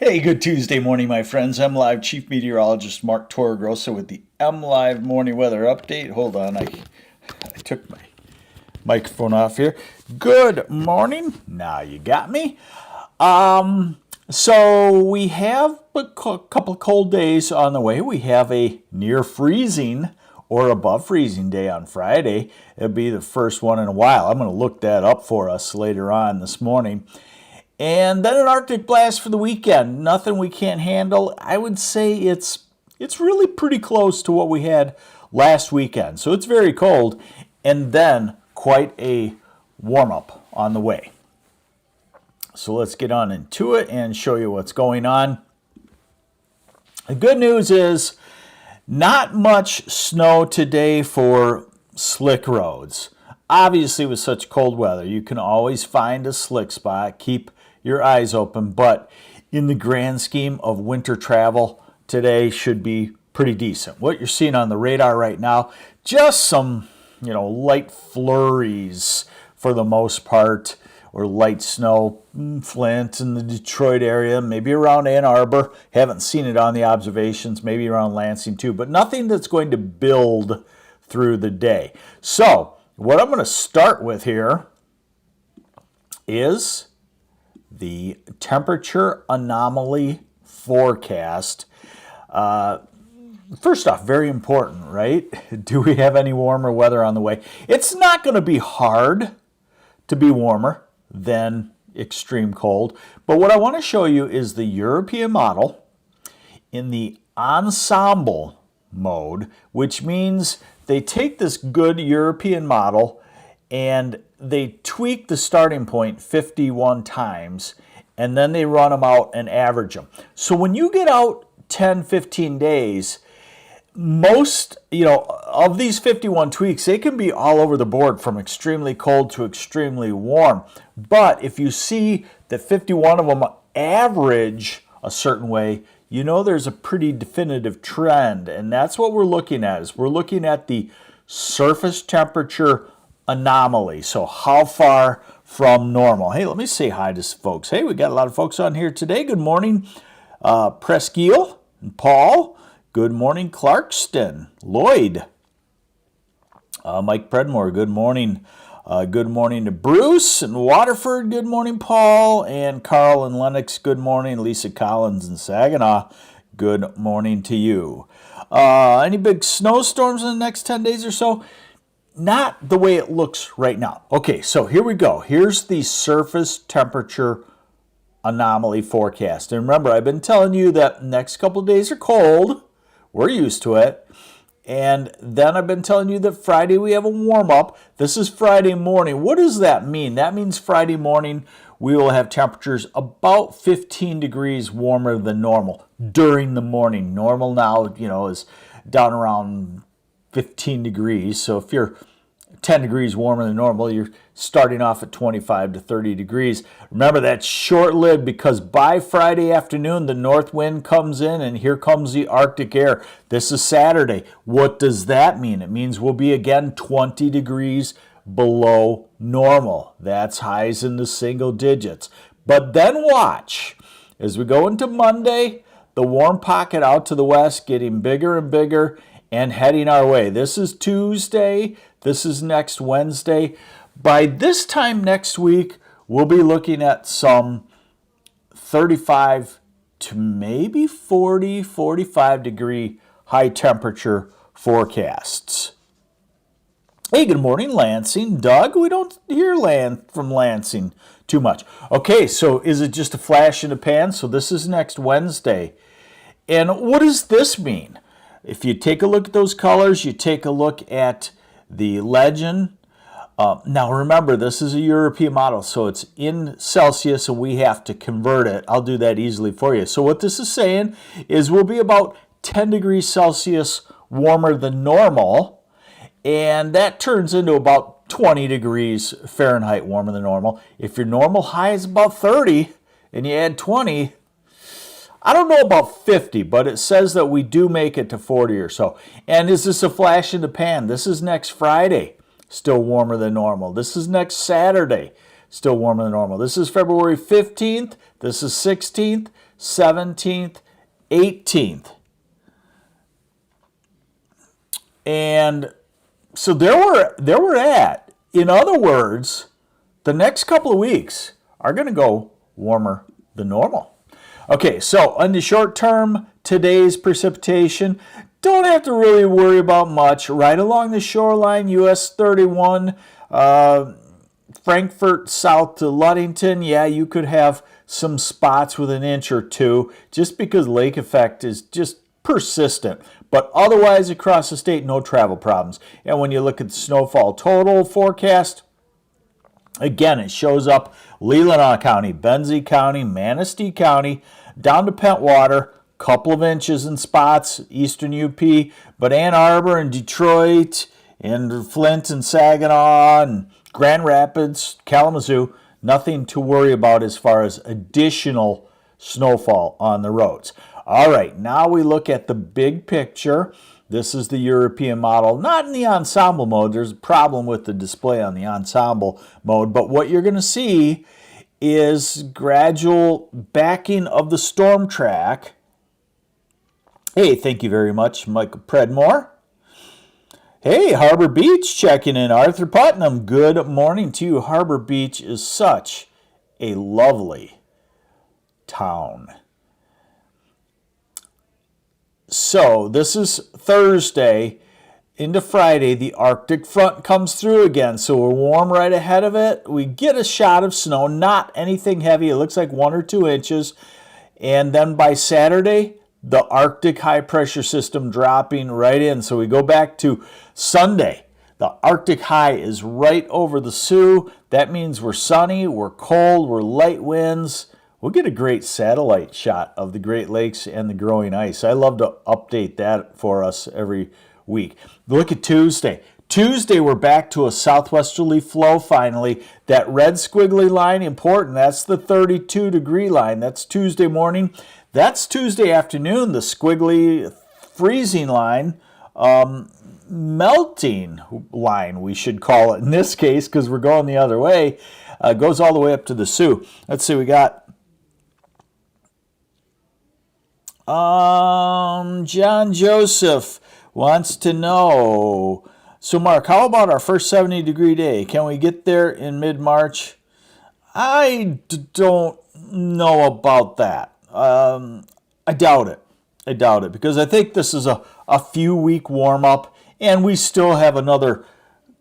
Hey, good Tuesday morning, my friends. MLive Chief Meteorologist Mark Torregrossa with the MLive Morning Weather Update. Hold on, I took my microphone off here. Good morning. Now you got me. So we have a couple of cold days on the way. We have a near freezing or above freezing day on Friday. It'll be the first one in a while. I'm going to look that up for us later on this morning. And then an Arctic blast for the weekend. Nothing we can't handle. I would say it's really pretty close to what we had last weekend. So it's very cold. And then quite a warm up on the way. So let's get on into it and show you what's going on. The good news is not much snow today for slick roads. Obviously, with such cold weather, you can always find a slick spot. Keep your eyes open, but in the grand scheme of winter travel, today should be pretty decent. What you're seeing on the radar right now, just some, light flurries for the most part, or light snow, Flint in the Detroit area, maybe around Ann Arbor. Haven't seen it on the observations, maybe around Lansing too, but nothing that's going to build through the day. So what I'm going to start with here is the temperature anomaly forecast. First off, very important, right? Do we have any warmer weather on the way? It's not going to be hard to be warmer than extreme cold. But what I want to show you is the European model in the ensemble mode, which means they take this good European model and they tweak the starting point 51 times, and then they run them out and average them. So when you get out 10, 15 days, most, of these 51 tweaks, they can be all over the board from extremely cold to extremely warm. But if you see that 51 of them average a certain way, there's a pretty definitive trend. And that's what we're looking at, is we're looking at the surface temperature anomaly. So how far from normal? Hey, let me say hi to folks. Hey, we got a lot of folks on here today. Good morning, Presqu'île and Paul. Good morning, Clarkston. Lloyd. Mike Predmore, good morning. Good morning to Bruce and Waterford. Good morning, Paul. And Carl and Lennox, good morning. Lisa Collins and Saginaw, good morning to you. Any big snowstorms in the next 10 days or so? Not the way it looks right now. Okay, so here we go. Here's the surface temperature anomaly forecast. And remember, I've been telling you that next couple of days are cold. We're used to it. And then I've been telling you that Friday we have a warm up. This is Friday morning. What does that mean? That means Friday morning we will have temperatures about 15 degrees warmer than normal during the morning. Normal now, is down around 15 degrees. So if you're 10 degrees warmer than normal, you're starting off at 25 to 30 degrees. Remember, that's short-lived because by Friday afternoon, the north wind comes in and here comes the Arctic air. This is Saturday. What does that mean? It means we'll be again 20 degrees below normal. That's highs in the single digits. But then watch. As we go into Monday, the warm pocket out to the west getting bigger and bigger and heading our way. This is Tuesday. This is next Wednesday. By this time next week, we'll be looking at some 35 to maybe 40, 45 degree high temperature forecasts. Hey, good morning, Lansing. Doug, we don't hear from Lansing too much. Okay, so is it just a flash in the pan? So this is next Wednesday. And what does this mean? If you take a look at those colors, you take a look at the legend. Now remember, this is a European model, so it's in Celsius and we have to convert it. I'll do that easily for you. So what this is saying is we'll be about 10 degrees Celsius warmer than normal, and that turns into about 20 degrees Fahrenheit warmer than normal. If your normal high is about 30 and you add 20, I don't know about 50, but it says that we do make it to 40 or so. And is this a flash in the pan? This is next Friday, still warmer than normal. This is next Saturday, still warmer than normal. This is February 15th. This is 16th, 17th, 18th. And so there we're at. In other words, the next couple of weeks are going to go warmer than normal. Okay, so on the short term, today's precipitation, don't have to really worry about much. Right along the shoreline, US 31, Frankfurt south to Ludington, yeah, you could have some spots with an inch or two just because lake effect is just persistent. But otherwise, across the state, no travel problems. And when you look at the snowfall total forecast, again, it shows up Leelanau County, Benzie County, Manistee County, down to Pentwater, couple of inches in spots, eastern UP, but Ann Arbor and Detroit and Flint and Saginaw and Grand Rapids, Kalamazoo, nothing to worry about as far as additional snowfall on the roads. All right, now we look at the big picture. This is the European model, not in the ensemble mode. There's a problem with the display on the ensemble mode, but what you're going to see is gradual backing of the storm track. Hey, thank you very much, Michael Predmore. Hey, Harbor Beach checking in. Arthur Putnam, good morning to you. Harbor Beach is such a lovely town. So this is Thursday into Friday. The Arctic front comes through again, so we're warm right ahead of it. We get a shot of snow, not anything heavy. It looks like 1 or 2 inches. And then by Saturday, the Arctic high pressure system dropping right in. So we go back to Sunday. The Arctic high is right over the Sioux. That means we're sunny, we're cold, we're light winds. We'll get a great satellite shot of the Great Lakes and the growing ice. I love to update that for us every week. Look at Tuesday. Tuesday, we're back to a southwesterly flow finally. That red squiggly line, important. That's the 32-degree line. That's Tuesday morning. That's Tuesday afternoon, the squiggly freezing line, melting line, we should call it in this case, because we're going the other way. Goes all the way up to the Sioux. Let's see, we got John Joseph wants to know, so Mark, how about our first 70-degree day? Can we get there in mid-March? I don't know about that. I doubt it. I doubt it, because I think this is a few-week warm-up, and we still have another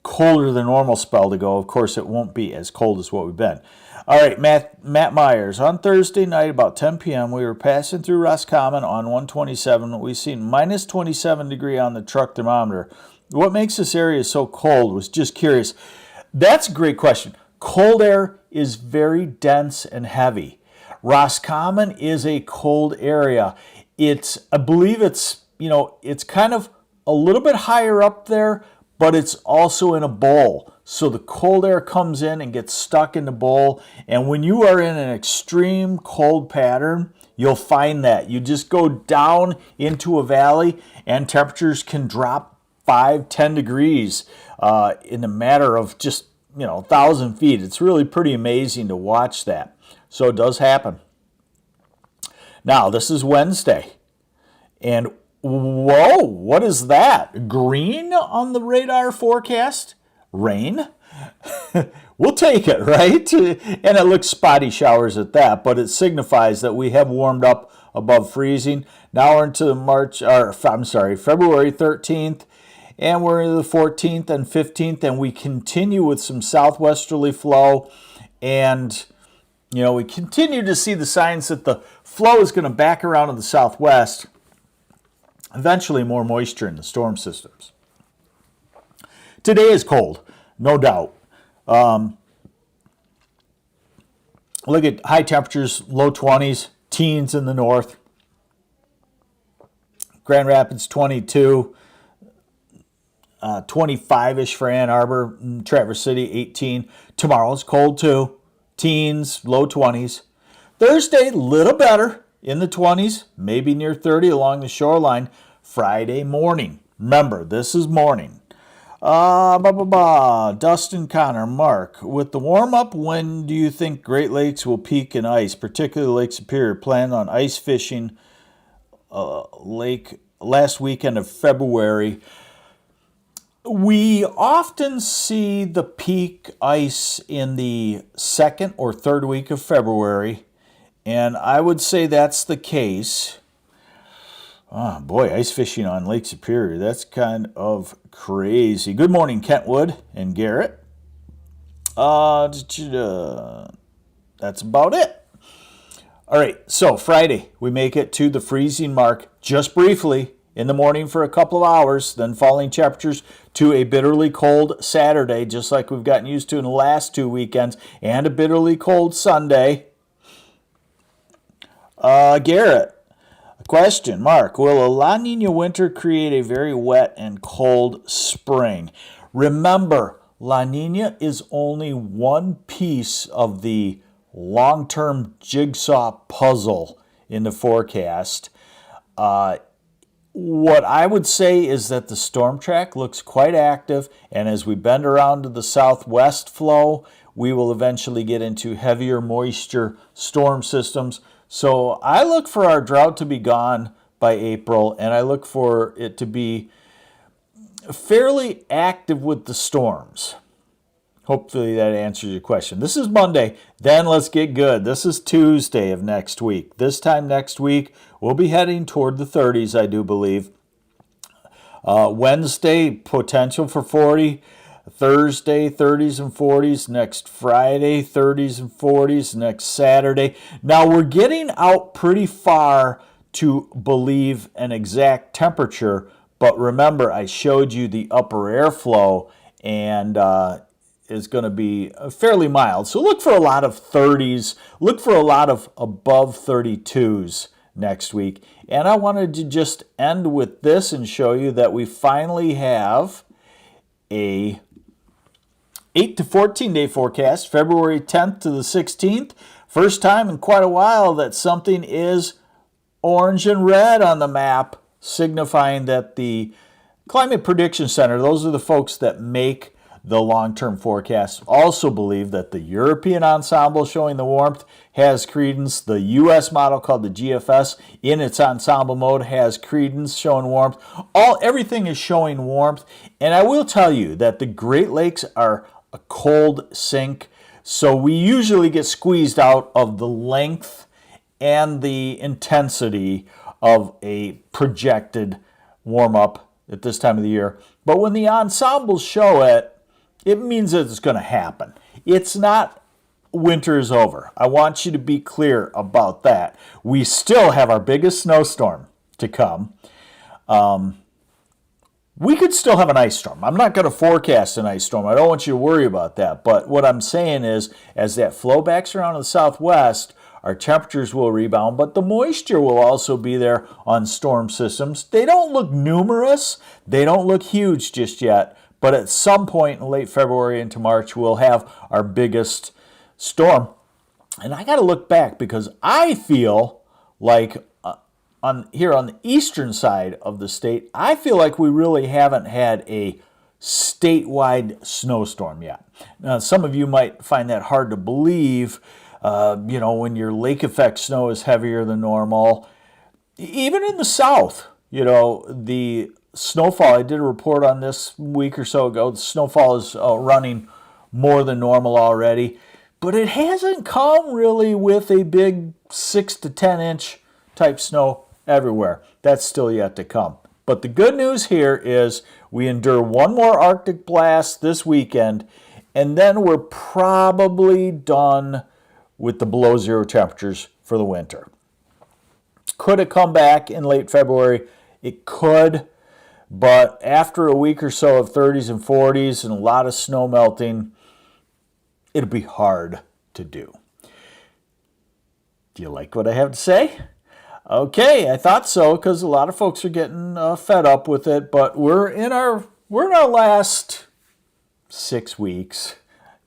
colder than normal spell to go. Of course, it won't be as cold as what we've been. All right, Matt Myers. On Thursday night, about 10 p.m., we were passing through Roscommon on 127. We seen minus 27 degree on the truck thermometer. What makes this area so cold? Was just curious. That's a great question. Cold air is very dense and heavy. Roscommon is a cold area. I believe it's kind of a little bit higher up there, but it's also in a bowl. So the cold air comes in and gets stuck in the bowl. And when you are in an extreme cold pattern, you'll find that. You just go down into a valley and temperatures can drop 5-10 degrees in a matter of just 1,000 feet. It's really pretty amazing to watch that. So it does happen. Now, this is Wednesday. And whoa, what is that? Green on the radar forecast? Rain? We'll take it, right? And it looks spotty showers at that, but it signifies that we have warmed up above freezing. Now we're into February 13th, and we're into the 14th and 15th, and we continue with some southwesterly flow, and we continue to see the signs that the flow is going to back around to the southwest. Eventually, more moisture in the storm systems. Today is cold, no doubt. Look at high temperatures, low 20s, teens in the north. Grand Rapids 22, 25-ish for Ann Arbor, Traverse City 18. Tomorrow's cold too, teens, low 20s. Thursday, little better, in the 20s, maybe near 30 along the shoreline. Friday morning, remember, this is morning. Dustin Connor, Mark, with the warm-up, when do you think Great Lakes will peak in ice, particularly Lake Superior? Plan on ice fishing lake last weekend of February. We often see the peak ice in the second or third week of February, and I would say that's the case. Oh boy, ice fishing on Lake Superior, that's kind of crazy. Good morning, Kentwood and Garrett. That's about it. All right, so Friday, we make it to the freezing mark just briefly in the morning for a couple of hours, then falling temperatures to a bitterly cold Saturday, just like we've gotten used to in the last 2 weekends, and a bitterly cold Sunday. Garrett, question, Mark, will a La Nina winter create a very wet and cold spring? Remember, La Nina is only one piece of the long-term jigsaw puzzle in the forecast. What I would say is that the storm track looks quite active, and as we bend around to the southwest flow, we will eventually get into heavier moisture storm systems. So I look for our drought to be gone by April, and I look for it to be fairly active with the storms. Hopefully that answers your question. This is Monday. Then let's get good. This is Tuesday of next week. This time next week, we'll be heading toward the 30s, I do believe. Wednesday, potential for 40. Thursday, 30s and 40s. Next Friday, 30s and 40s. Next Saturday. Now, we're getting out pretty far to believe an exact temperature, but remember, I showed you the upper airflow, and is going to be fairly mild. So look for a lot of 30s. Look for a lot of above 32s next week. And I wanted to just end with this and show you that we finally have a 8 to 14 day forecast, February 10th to the 16th. First time in quite a while that something is orange and red on the map, signifying that the Climate Prediction Center, those are the folks that make the long-term forecasts, also believe that the European ensemble showing the warmth has credence. The U.S. model called the GFS in its ensemble mode has credence, showing warmth. Everything is showing warmth. And I will tell you that the Great Lakes are a cold sink, so we usually get squeezed out of the length and the intensity of a projected warm-up at this time of the year. But when the ensembles show it, it means that it's going to happen. It's not winter is over. I want you to be clear about that. We still have our biggest snowstorm to come. We could still have an ice storm. I'm not going to forecast an ice storm. I don't want you to worry about that. But what I'm saying is, as that flow backs around to the southwest, our temperatures will rebound, but the moisture will also be there on storm systems. They don't look numerous. They don't look huge just yet. But at some point in late February into March, we'll have our biggest storm. And I got to look back because I feel like here on the eastern side of the state, I feel like we really haven't had a statewide snowstorm yet. Now, some of you might find that hard to believe, when your lake effect snow is heavier than normal. Even in the south, the snowfall, I did a report on this a week or so ago. The snowfall is running more than normal already, but it hasn't come really with a big 6 to 10 inch type snow everywhere. That's still yet to come. But the good news here is we endure one more Arctic blast this weekend, and then we're probably done with the below zero temperatures for the winter. Could it come back in late February? It could. But after a week or so of 30s and 40s and a lot of snow melting, it'll be hard to do. Do you like what I have to say? Okay, I thought so, because a lot of folks are getting fed up with it. But we're in our last 6 weeks,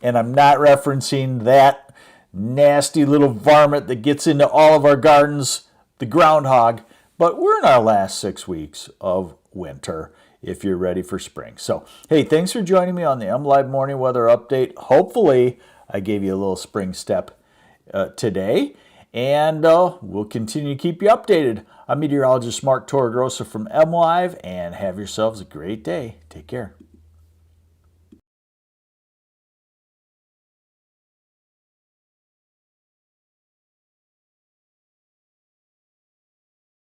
and I'm not referencing that nasty little varmint that gets into all of our gardens, the groundhog. But we're in our last 6 weeks of winter if you're ready for spring. So, hey, thanks for joining me on the MLive Morning Weather Update. Hopefully, I gave you a little spring step today, and we'll continue to keep you updated. I'm meteorologist Mark Torregrossa from MLive, and have yourselves a great day. Take care.